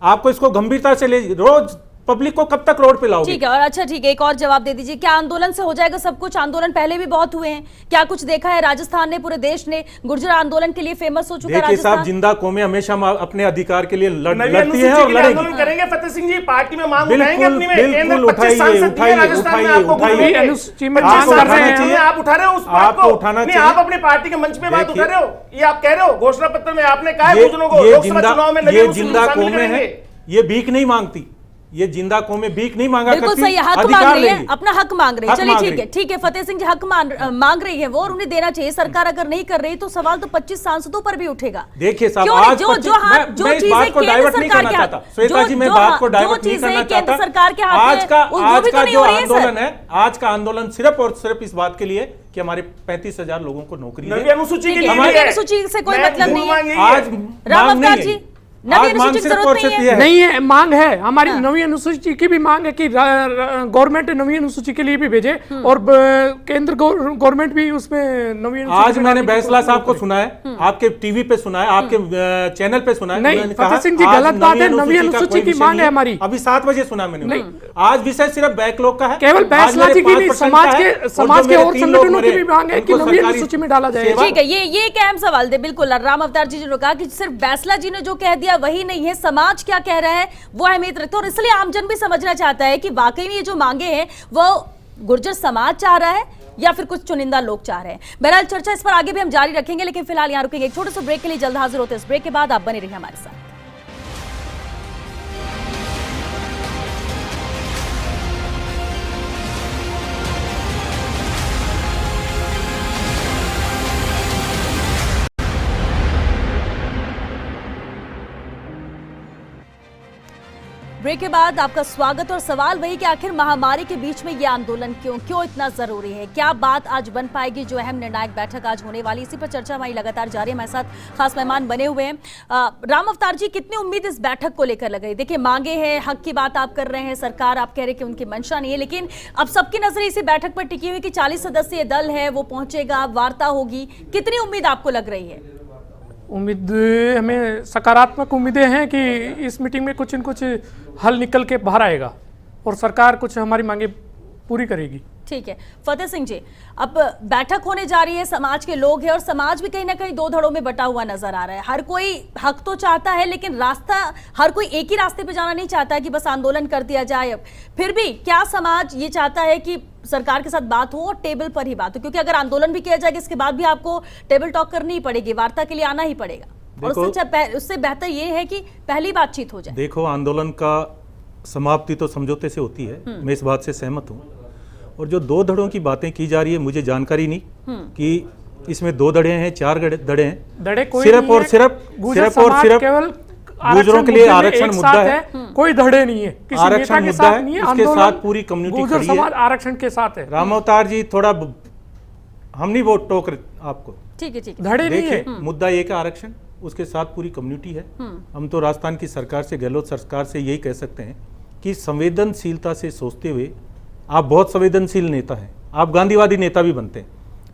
आपको इसको गंभीरता से ले, रोज पब्लिक को कब तक रोड पे लाओगे? ठीक है। और अच्छा ठीक है, एक और जवाब दे दीजिए, क्या आंदोलन से हो जाएगा सब कुछ? आंदोलन पहले भी बहुत हुए हैं, क्या कुछ देखा है? राजस्थान ने, पूरे देश ने गुर्जर आंदोलन के लिए फेमस हो चुका है देखिए साहब, राजस्थान। जिंदा कौमें हमेशा अपने अधिकार के लिए लड़ती है अनुसूची और के लिए लड़ेगी। आंदोलन करेंगे फतेह सिंह जी, पार्टी में मांग बिल्कुल, उठाएंगे अपनी में? बिल्कुल, केंद्र 25 उठाइए, सांसद दिए उठाइए, राजस्थान में, उठाइए, आपको उठाइए। गुर्जरों के। अनुसूची में 25 मांग कर रहे हैं। सांसद आप उठा रहे हो उस बात आपको को? उठाना नहीं, चाहिए। आप अपनी पार्टी के मंच में बात देखिए, उठा रहे हो, ये आप कह रहे हो घोषणा पत्र में आपने कहा है ये गुर्जरों को ये लोकसभा चुनाव में ये नवीन जिंदा शामिल कौमें करेंगे। है, ये भीख नहीं मांगती, ये जिंदा कौमें भीख नहीं मांगा बिल्कुल करती, सही है, हक अधिकार मांग रही है, लेंगी। अपना हक मांग रही है। हक चलिए मांग ठीक रही है, ठीक है, फतेह सिंह जी हक मांग रही है वो, और उन्हें देना चाहिए। सरकार अगर नहीं कर रही तो सवाल तो 25 सांसदों पर भी उठेगा। देखिए साहब, क्यों नहीं? आज जो मैं इस बात को डाइवर्ट नहीं करना चाहता, श्वेता जी, मैं बात को डाइवर्ट नहीं करना चाहता। सरकार के हाथ आज में, का वो भी तो नहीं जो हो रही है, सर। आंदोलन है, आज का आंदोलन सिर्फ और सिर्फ इस बात के लिए कि हमारे 35,000 लोगों को नौकरी नवी दे। अनुसूची के ठीक है, लिए नवी है। अनुसूची से कोई मैं मतलब नहीं है। मांग यही आज राम मांग अवतार नहीं जी, है, नवी आज अनुसूची मांग की सिर्फ जरूरत और नहीं सिर्फ है। ये है। नहीं है, मांग है हमारी नवी अनुसूची की भी मांग है कि गवर्नमेंट नवी अनुसूची के लिए भी भेजे और केंद्र गवर्नमेंट भी उसमें नवी अनुसूची आज मैंने बैसला साहब को सुना है, आपके टीवी पे सुना है, आपके चैनल पे सुना है, नहीं, उन्होंने कहा, फतेह सिंह जी, आज गलत बात है, नवी नवी का अनुसूची कोई की विषय मांग नहीं है हमारी। अभी 7 बजे सुना मैंने। आज विषय सिर्फ बैकलॉग का है, केवल आज बैसला मेरे जी की नहीं, 5% समाज का है, के समाज जो के मेरे और 3 लोग संगठनों की मरे, भी मांग है कि उनको नवी सरकारी अनुसूची में डाला जाए। सेवा- ठीक है, ये एक अहम सवाल थे। बिल्कुल राम अवतार जी ने कहा कि सिर्फ बैसला जी ने जो कह दिया वही नहीं है, समाज क्या कह रहा है वो अहमियत रखता है, और इसलिए आमजन भी समझना चाहता है कि वाकई में ये जो मांगे हैं वो गुर्जर समाज चाह रहा है या फिर कुछ चुनिंदा लोग चाह रहे हैं। बहरहाल चर्चा इस पर आगे भी हम जारी रखेंगे, लेकिन फिलहाल यहाँ रुकेंगे एक छोटे से ब्रेक के लिए। जल्द हाजिर होते हैं इस ब्रेक के बाद, आप बने रहिए हमारे साथ। ब्रेक के बाद आपका स्वागत। और सवाल वही कि आखिर महामारी के बीच में ये आंदोलन क्यों इतना जरूरी है? क्या बात आज बन पाएगी जो अहम निर्णायक बैठक आज होने वाली, इसी पर चर्चा हमारी लगातार जारी है। हमारे साथ खास मेहमान बने हुए हैं। राम अवतार जी, कितनी उम्मीद इस बैठक को लेकर लग रही? देखिए, मांगे हैं, हक की बात आप कर रहे हैं, सरकार आप कह रहे हैं कि उनकी मंशा नहीं है, लेकिन अब सबकी नजर इसी बैठक पर टिकी हुई कि 40 सदस्यीय दल है, वो पहुंचेगा, वार्ता होगी। कितनी उम्मीद आपको लग रही है? उम्मीद, हमें सकारात्मक उम्मीदें हैं कि इस मीटिंग में कुछ न कुछ हल निकल के बाहर आएगा और सरकार कुछ हमारी मांगे पूरी करेगी। ठीक है फतेह सिंह जी, अब बैठक होने जा रही है, समाज के लोग हैं और समाज भी कहीं ना कहीं दो धड़ों में बटा हुआ नजर आ रहा है। हर कोई हक तो चाहता है, लेकिन रास्ता, हर कोई एक ही रास्ते पे जाना नहीं चाहता है कि बस आंदोलन कर दिया जाए। फिर भी क्या समाज ये चाहता है कि सरकार के साथ बात हो और टेबल पर ही बात हो? क्योंकि अगर आंदोलन भी किया जाएगा इसके बाद भी आपको टेबल टॉक करनी ही पड़ेगी, वार्ता के लिए आना ही पड़ेगा, और उससे बेहतर ये है कि पहली बातचीत हो जाए। देखो, आंदोलन का समाप्ति तो समझौते से होती है, मैं इस बात से सहमत हूँ। और जो दो धड़ों की बातें की जा रही है, मुझे जानकारी नहीं कि इसमें 2 धड़े हैं, 4 धड़े हैं। धड़े कोई सिर्फ नहीं और है, सिर्फ गुर्जर सिर्फ और समाज सिर्फ केवल गुर्जरों के लिए आरक्षण एक मुद्दा साथ है। कोई धड़े नहीं है, किसी आरक्षण नेता के मुद्दा साथ है, नहीं है, इसके आंदोलन साथ पूरी कम्युनिटी गुर्जर खड़ी है। समाज आरक्षण के साथ है। राम अवतार जी, थोड़ा हम नहीं वोट टोक आपको, ठीक है, ठीक है। धड़े नहीं है। देखिए, मुद्दा एक है आरक्षण, उसके साथ पूरी कम्युनिटी है। हम तो राजस्थान की सरकार से, गहलोत सरकार से यही कह सकते हैं कि संवेदनशीलता से सोचते हुए, आप बहुत संवेदनशील नेता हैं, आप गांधीवादी नेता भी बनते हैं,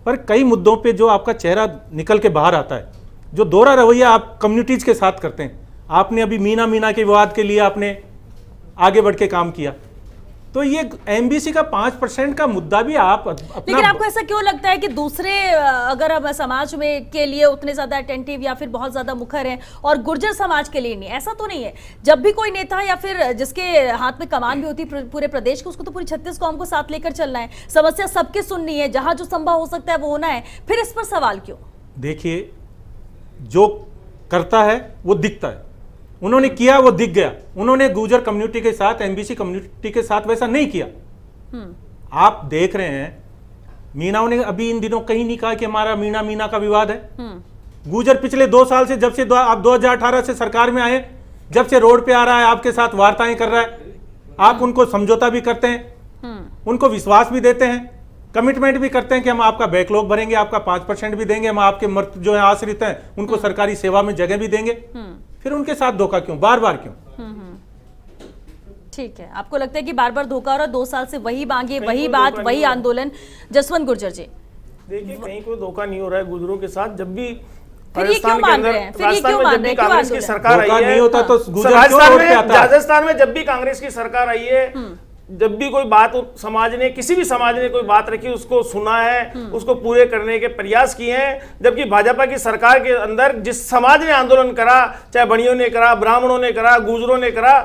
पर कई मुद्दों पे जो आपका चेहरा निकल के बाहर आता है, जो दोहरा रवैया आप कम्युनिटीज के साथ करते हैं। आपने अभी मीना के विवाद के लिए आपने आगे बढ़ के काम किया, तो ये एमबीसी का 5% का मुद्दा भी आप लेकिन अपना, आपको ऐसा क्यों लगता है कि दूसरे, अगर हम समाज में के लिए उतने ज्यादा अटेंटिव या फिर बहुत ज्यादा मुखर हैं और गुर्जर समाज के लिए नहीं? ऐसा तो नहीं है। जब भी कोई नेता या फिर जिसके हाथ में कमान भी होती है पूरे प्रदेश की, उसको तो पूरी 36 कौम को साथ लेकर चलना है, समस्या सबकी सुननी है, जहां जो संभव हो सकता है वो होना है। फिर इस पर सवाल क्यों? देखिए, जो करता है वो दिखता है, उन्होंने किया वो दिख गया। उन्होंने गुर्जर कम्युनिटी के साथ, एमबीसी कम्युनिटी के साथ वैसा नहीं किया। आप देख रहे हैं, मीनाओं ने अभी इन दिनों कहीं नहीं कहा कि हमारा मीना का विवाद है। गुर्जर पिछले 2 साल से, जब से आप 2018 से सरकार में आए, जब से रोड पे आ रहा है, आपके साथ वार्ताएं कर रहा है, आप उनको समझौता भी करते हैं, उनको विश्वास भी देते हैं, कमिटमेंट भी करते हैं कि हम आपका बैकलॉग भरेंगे, आपका 5% भी देंगे, हम आपके मर्द जो है आश्रित हैं उनको सरकारी सेवा में जगह भी देंगे। फिर उनके साथ धोखा क्यों, बार बार क्यों? ठीक है, आपको लगता है कि बार बार धोखा हो रहा है? 2 साल से वही मांगे, वही बात, वही आंदोलन। जसवंत गुर्जर जी, देखिए कहीं कोई धोखा नहीं हो रहा है गुजरों के साथ। जब भी फिर ये क्यों मान रहे हैं? फिर ये क्यों मान रहे हैं? क्यों कांग्रेस की आंदोलन? सरकार आई धोखा है, नहीं होता तो गुजर क्यों राजस्थान रोड पे में, आता? राजस्थान में जब भी कांग्रेस की सरकार आई है, जब भी कोई बात समाज ने, किसी भी समाज ने कोई बात रखी, उसको सुना है, उसको पूरे करने के प्रयास किए हैं। जबकि भाजपा की सरकार के अंदर जिस समाज ने आंदोलन करा, चाहे बनियों ने करा, ब्राह्मणों ने करा, गुजरों ने करा,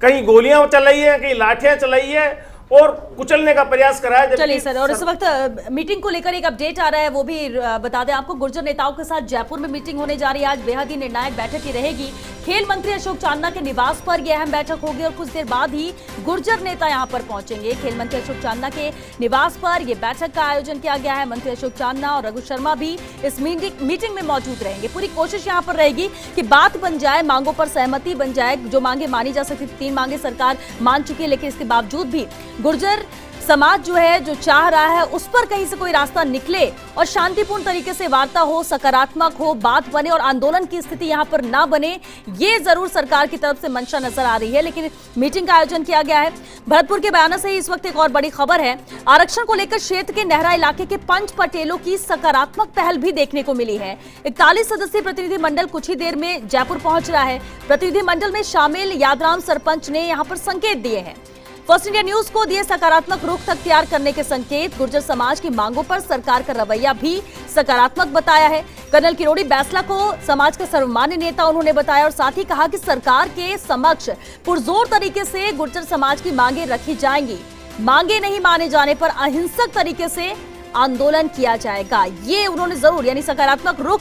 कहीं गोलियां चलाई है, कहीं लाठियां चलाई है और कुचलने का प्रयास करा है। चलिए सर, और इस वक्त मीटिंग को लेकर एक अपडेट आ रहा है, वो भी बता दें आपको। गुर्जर नेताओं के साथ जयपुर में मीटिंग होने जा रही है। आज बेहद ही निर्णायक बैठक ही रहेगी। खेल मंत्री अशोक चांदना के निवास पर यह अहम बैठक होगी और कुछ देर बाद ही गुर्जर नेता यहां पर पहुंचेंगे। खेल मंत्री अशोक चांदना के निवास पर यह बैठक का आयोजन किया गया है। मंत्री अशोक चांदना और रघु शर्मा भी इस मीटिंग में मौजूद रहेंगे। पूरी कोशिश यहां पर रहेगी कि बात बन जाए, मांगों पर सहमति बन जाए। जो मांगे मानी जा सकती, 3 मांगे सरकार मान चुकी है, लेकिन इसके बावजूद भी गुर्जर समाज जो है, जो चाह रहा है, उस पर कहीं से कोई रास्ता निकले और शांतिपूर्ण तरीके से वार्ता हो, सकारात्मक हो, बात बने और आंदोलन की स्थिति यहां पर ना बने, ये जरूर सरकार की तरफ से मंशा नजर आ रही है। लेकिन मीटिंग का आयोजन किया गया है। भरतपुर के बयाना से ही इस वक्त एक और बड़ी खबर है। आरक्षण को लेकर क्षेत्र के नेहरा इलाके के पंच पटेलों की सकारात्मक पहल भी देखने को मिली है। 41 सदस्यीय प्रतिनिधिमंडल कुछ ही देर में जयपुर पहुंच रहा है। प्रतिनिधिमंडल में शामिल यादराम सरपंच ने यहां पर संकेत दिए हैं। फर्स्ट इंडिया न्यूज को दिए सकारात्मक रुख अख्तियार करने के संकेत। गुर्जर समाज की मांगों पर सरकार का रवैया भी सकारात्मक बताया है। कर्नल किरोड़ी बैसला को समाज का सर्वमान्य नेता उन्होंने बताया और साथ ही कहा कि सरकार के समक्ष पुरजोर तरीके से गुर्जर समाज की मांगे रखी जाएंगी। मांगे नहीं माने जाने पर अहिंसक तरीके से आंदोलन किया जाएगा। ये उन्होंने जरूर, यानी सकारात्मक रुख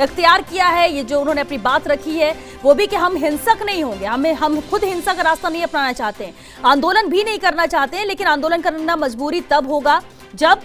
इख्तियार किया है। ये जो उन्होंने अपनी बात रखी है वो भी कि हम हिंसक नहीं होंगे, हम खुद हिंसा का रास्ता नहीं अपनाना चाहते हैं, आंदोलन भी नहीं करना चाहते हैं, लेकिन आंदोलन करना मजबूरी तब होगा जब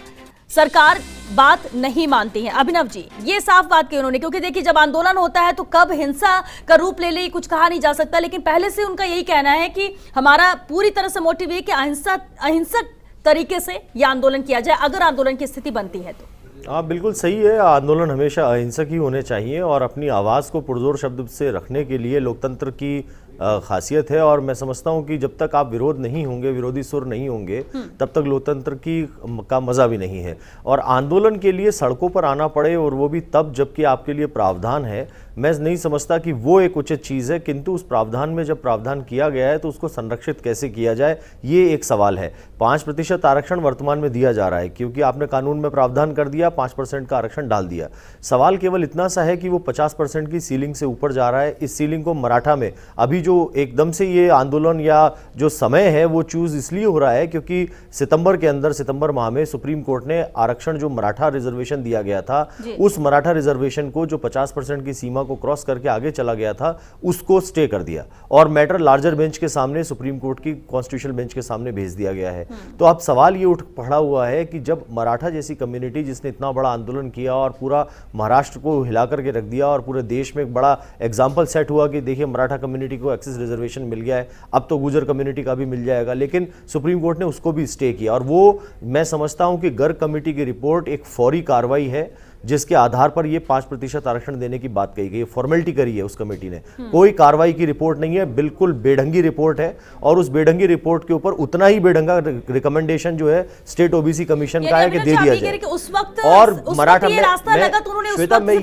सरकार बात नहीं मानती है। अभिनव जी, ये साफ बात की उन्होंने, क्योंकि देखिए जब आंदोलन होता है तो कब हिंसा का रूप ले ले कुछ कहा नहीं जा सकता, लेकिन पहले से उनका यही कहना है कि हमारा पूरी तरह से मोटिव है कि अहिंसक तरीके से यह आंदोलन किया जाए अगर आंदोलन की स्थिति बनती है तो। हाँ, बिल्कुल सही है। आंदोलन हमेशा अहिंसक ही होने चाहिए और अपनी आवाज़ को पुरजोर शब्द से रखने के लिए लोकतंत्र की खासियत है। और मैं समझता हूँ कि जब तक आप विरोध नहीं होंगे, विरोधी सुर नहीं होंगे, तब तक लोकतंत्र का मज़ा भी नहीं है। और आंदोलन के लिए सड़कों पर आना पड़े और वो भी तब जबकि आपके लिए प्रावधान है, मैं नहीं समझता कि वो एक उचित चीज़ है। किंतु उस प्रावधान में जब प्रावधान किया गया है तो उसको संरक्षित कैसे किया जाए, ये एक सवाल है। 5% आरक्षण वर्तमान में दिया जा रहा है क्योंकि आपने कानून में प्रावधान कर दिया, 5% का आरक्षण डाल दिया। सवाल केवल इतना सा है कि वो 50% की सीलिंग से ऊपर जा रहा है। इस सीलिंग को मराठा में अभी जो एकदम से ये आंदोलन या जो समय है वो चूज इसलिए हो रहा है क्योंकि सितंबर के अंदर, सितंबर माह में सुप्रीम कोर्ट ने आरक्षण जो मराठा रिजर्वेशन दिया गया था, उस मराठा रिजर्वेशन को जो 50% की सीमा को क्रॉस करके आगे चला गया था, उसको स्टे कर दिया और मैटर लार्जर बेंच के सामने, सुप्रीम कोर्ट की कॉन्स्टिट्यूशनल बेंच के सामने भेज दिया गया है। तो अब सवाल ये उठ पड़ा हुआ है कि जब मराठा जैसी कम्युनिटी जिसने इतना बड़ा आंदोलन किया और पूरा महाराष्ट्र को हिला करके रख दिया और पूरे देश में एक बड़ा एग्जाम्पल सेट हुआ कि देखिए मराठा कम्युनिटी को एक्सेस रिजर्वेशन मिल गया है, अब तो गुर्जर कम्युनिटी का भी मिल जाएगा, लेकिन सुप्रीम कोर्ट ने उसको भी स्टे किया। और वो मैं समझता हूं कि गर्ग कमेटी की रिपोर्ट एक फौरी कार्रवाई है जिसके आधार पर ये 5% आरक्षण देने की बात कही गई। फॉर्मेलिटी करी है उस कमेटी ने, कोई कार्रवाई की रिपोर्ट नहीं है, बिल्कुल बेढंगी रिपोर्ट है। और उस बेढंगी रिपोर्ट के ऊपर उतना ही बेढंगा रिकमेंडेशन जो है स्टेट ओबीसी कमीशन का है कि दे दिया जाए। उस वक्त और मराठा में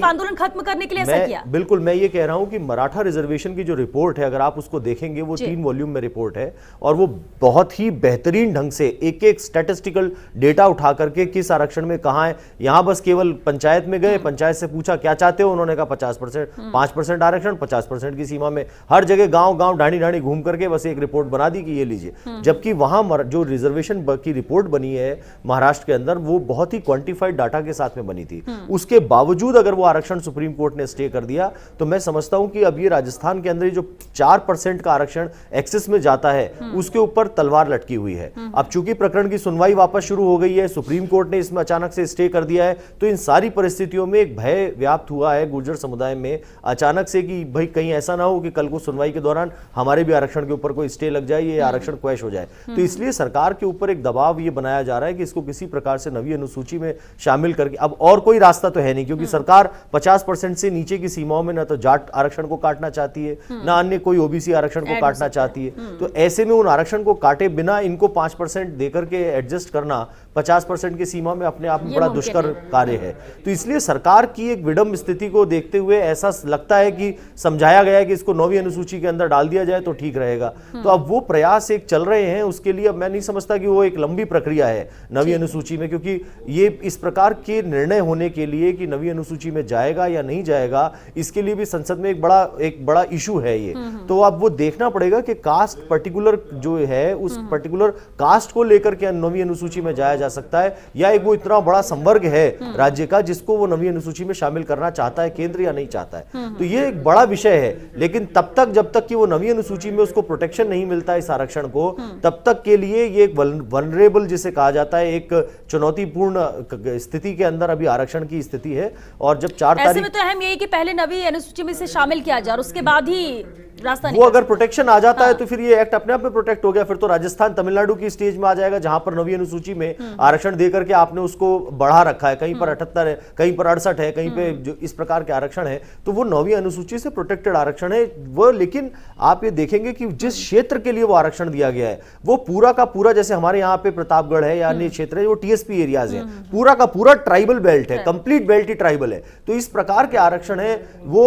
आंदोलन खत्म करने के लिए ऐसा किया। बिल्कुल, मैं ये कह रहा हूं कि मराठा रिजर्वेशन की जो रिपोर्ट है, अगर आप उसको देखेंगे, वो 3 वॉल्यूम में रिपोर्ट है और वो बहुत ही बेहतरीन ढंग से एक एक स्टैटिस्टिकल डेटा उठा करके किस आरक्षण में कहां है। यहां बस केवल पंचायत में गए, पंचायत से पूछा क्या चाहते हो, उन्होंने कहा 50%, 5% आरक्षण, 50% की सीमा में। हर जगह गांव ढाणी ढाणी घूम करके बस एक रिपोर्ट बना दी कि ये लीजिए। जबकि वहां जो रिजर्वेशन की रिपोर्ट बनी है महाराष्ट्र के अंदर, वो बहुत ही क्वांटिफाइड डाटा के साथ में बनी थी। उसके बावजूद अगर वो आरक्षण सुप्रीम कोर्ट ने स्टे कर दिया तो मैं समझता हूं कि अब ये राजस्थान के अंदर जो 4% का आरक्षण एक्सेस में जाता है उसके ऊपर तलवार लटकी हुई है। अब चूंकि प्रकरण की सुनवाई वापस शुरू हो गई है, सुप्रीम कोर्ट ने इसमें अचानक से स्टे कर दिया है, तो इन सारी परिस्थितियों में एक भय व्याप्त हुआ है गुर्जर समुदाय में अचानक से कि भाई कहीं ऐसा ना हो कि कल को सुनवाई के दौरान हमारे भी आरक्षण के ऊपर कोई स्टे लग जाए, ये आरक्षण क्वैश हो जाए। तो इसलिए सरकार के ऊपर एक दबाव ये बनाया जा रहा है कि इसको किसी प्रकार से नवी अनुसूची में शामिल करके, अब और कोई रास्ता तो है नहीं क्योंकि सरकार 50% से नीचे की सीमाओं में ना तो जाट आरक्षण को काटना चाहती है, ना अन्य कोई ओबीसी आरक्षण को काटना चाहती है। तो ऐसे में उन आरक्षण को काटे बिना इनको 5% देकर के एडजस्ट करना 50% की सीमा में अपने आप में बड़ा दुष्कर कार्य है। तो इसलिए सरकार की एक विडम्ब स्थिति को देखते हुए ऐसा लगता है कि समझाया गया है कि इसको 9वीं अनुसूची के अंदर डाल दिया जाए तो ठीक रहेगा। तो अब वो प्रयास एक चल रहे हैं, उसके लिए अब मैं नहीं समझता कि वो एक लंबी प्रक्रिया है 9वीं अनुसूची में, क्योंकि ये इस प्रकार के निर्णय होने के लिए कि 9वीं अनुसूची में जाएगा या नहीं जाएगा, इसके लिए भी संसद में एक बड़ा इशू है ये। तो अब वो देखना पड़ेगा कि कास्ट पर्टिकुलर जो है उस पर्टिकुलर कास्ट को लेकर के 9वीं अनुसूची में जाया जा सकता है, या एक वो इतना बड़ा संवर्ग है राज्य का जिसको वो 9वीं अनुसूची में शामिल करना चाहता है केंद्र या नहीं चाहता है। तो ये एक बड़ा विषय है, लेकिन तब तक जब तक कि वो 9वीं अनुसूची में उसको प्रोटेक्शन नहीं मिलता इस आरक्षण को, तब तक के लिए ये एक वल्नरेबल जिसे कहा जाता है, एक चुनौतीपूर्ण स्थिति के अंदर अभी आरक्षण की स्थिति है। और जब 4 तारीख ऐसे में तो अहम यही कि पहले 9वीं अनुसूची में से शामिल किया जाए और उसके बाद ही रास्ता वो अगर प्रोटेक्शन आ जाता है तो फिर ये एक्ट अपने आप में प्रोटेक्ट हो गया। फिर तो राजस्थान तमिलनाडु की स्टेज में आ जाएगा जहां पर 9वीं अनुसूची में आरक्षण देकर के आपने उसको बढ़ा रखा है, कहीं पर 78 है, कहीं पर 68 है, कहीं पे जो इस प्रकार के आरक्षण है, तो वो 9वीं अनुसूची से प्रोटेक्टेड आरक्षण है वो। लेकिन आप ये देखेंगे कि जिस क्षेत्र के लिए वो आरक्षण दिया गया है वो पूरा का पूरा, जैसे हमारे यहाँ पे प्रतापगढ़ है या अन्य क्षेत्र है, वो TSP एरियाज है, पूरा का पूरा ट्राइबल बेल्ट है, कंप्लीट बेल्ट ही ट्राइबल है। तो इस प्रकार के आरक्षण है वो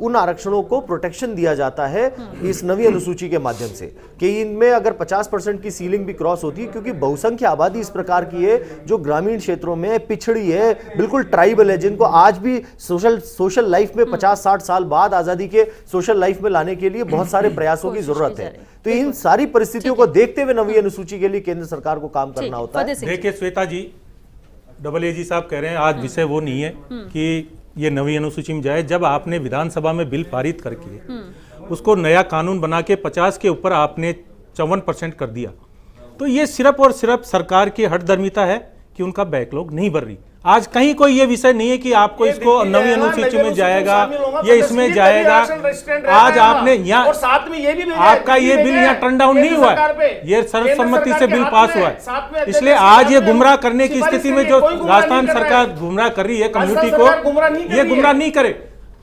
उन आरक्षणों को प्रोटेक्शन दिया जाता है इस 9वीं अनुसूची के माध्यम से, कि इनमें अगर 50% की सीलिंग भी क्रॉस होती है, क्योंकि बहुसंख्य आबादी इस प्रकार की है जो ग्रामीण क्षेत्रों में पिछड़ी है, बिल्कुल ट्राइबल है, जिनको आज भी सोशल लाइफ में 50-60 साल बाद आजादी के सोशल लाइफ में लाने के लिए बहुत सारे प्रयासों की जरूरत है। तो इन सारी परिस्थितियों को देखते हुए 9वीं अनुसूची के लिए केंद्र सरकार को काम करना होता है। देखिए श्वेता जी, AAG साहब कह रहे हैं आज विषय वो नहीं है कि ये 9वीं अनुसूची में जाए। जब आपने विधानसभा में बिल पारित करके उसको नया कानून बना के 50 के ऊपर आपने 54% कर दिया, तो ये सिर्फ और सिर्फ सरकार की हठधर्मिता है कि उनका बैकलॉग नहीं भर रही। आज कहीं कोई ये विषय नहीं है कि आपको इसको 9वीं अनुसूची में जाएगा, ये इसमें जाएगा। आज आपने यहाँ और साथ में ये भी आपका ये बिल यहाँ टर्न डाउन नहीं हुआ है, ये सर्वसम्मति से बिल पास हुआ है। इसलिए आज ये गुमराह करने की स्थिति में जो राजस्थान सरकार गुमराह कर रही है कम्युनिटी को, ये गुमराह नहीं करे।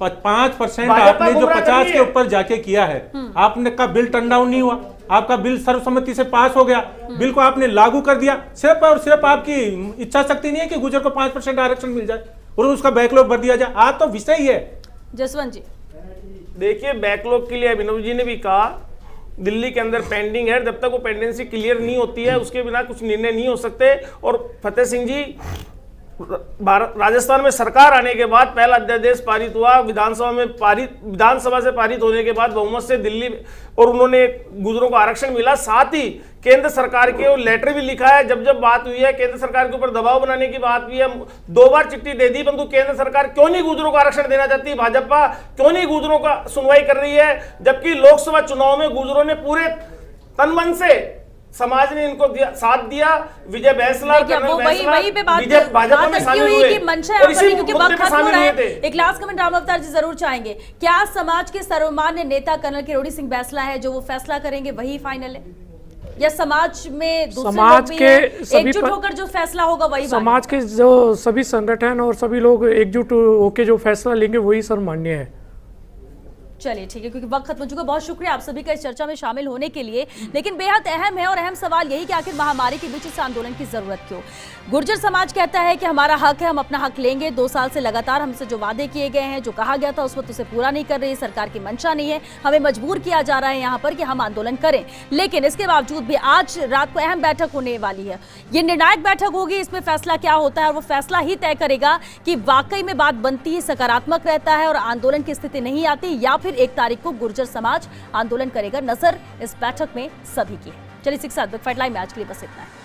5% आपने जो 50 के ऊपर जाके किया है, आपने का बिल टर्न डाउन नहीं हुआ, आपका बिल सर्वसम्मति से पास हो गया, बिल को आपने लागू कर दिया। सिर्फ और सिर्फ आपकी इच्छा शक्ति नहीं है कि गुर्जर को 5% आरक्षण मिल जाए और उसका बैकलॉग भर दिया जाए। आज तो विषय ही है। जसवंत जी देखिए, बैकलॉग के लिए अभिनव जी ने भी कहा दिल्ली के अंदर पेंडिंग है, जब तक वो पेंडेंसी क्लियर नहीं होती है उसके बिना कुछ निर्णय नहीं हो सकते। और फतेह सिंह जी, राजस्थान में सरकार आने के बाद पहला अध्यादेश पारित हुआ, विधानसभा से पारित होने के बाद बहुमत से दिल्ली, और उन्होंने गुर्जरों को आरक्षण मिला। साथ ही केंद्र सरकार के लेटर भी लिखा है, जब बात हुई है केंद्र सरकार के ऊपर दबाव बनाने की बात हुई है, 2 बार चिट्ठी दे दी, परंतु केंद्र सरकार क्यों नहीं गुर्जरों को आरक्षण देना चाहती, भाजपा क्यों नहीं गुर्जरों का सुनवाई कर रही है, जबकि लोकसभा चुनाव में गुर्जरों ने पूरे तन मन से समाज ने इनको साथ दिया। विजय बैसला वही पे बात हुई कि मंशा क्योंकि वक्त खत्म हो रहा है। एक लास्ट कमेंट राम अवतार जी जरूर चाहेंगे, क्या समाज के सर्वमान्य नेता कर्नल किरोड़ी सिंह बैसला है जो वो फैसला करेंगे वही फाइनल है, या समाज में समाज के एकजुट होकर जो फैसला होगा वही? समाज के जो सभी संगठन और सभी लोग एकजुट होकर जो फैसला लेंगे वही सर्वमान्य है। चलिए ठीक है, क्योंकि वक्त खत्म हो चुका। बहुत शुक्रिया आप सभी का इस चर्चा में शामिल होने के लिए। लेकिन बेहद अहम है और अहम सवाल यही कि आखिर महामारी के बीच इस आंदोलन की जरूरत क्यों? गुर्जर समाज कहता है कि हमारा हक है, हम अपना हक लेंगे। 2 साल से लगातार हमसे जो वादे किए गए हैं, जो कहा गया था उस वक्त उसे पूरा नहीं कर रही सरकार की मंशा नहीं है, हमें मजबूर किया जा रहा है यहाँ पर कि हम आंदोलन करें। लेकिन इसके बावजूद भी आज रात को अहम बैठक होने वाली है, ये निर्णायक बैठक होगी। इसमें फैसला क्या होता है और वो फैसला ही तय करेगा कि वाकई में बात बनती ही सकारात्मक रहता है और आंदोलन की स्थिति नहीं आती, या फिर 1 तारीख को गुर्जर समाज आंदोलन करेगा। नजर इस बैठक में सभी की है। चलिए 6 बिग फाइट लाइव में आज के लिए बस इतना है।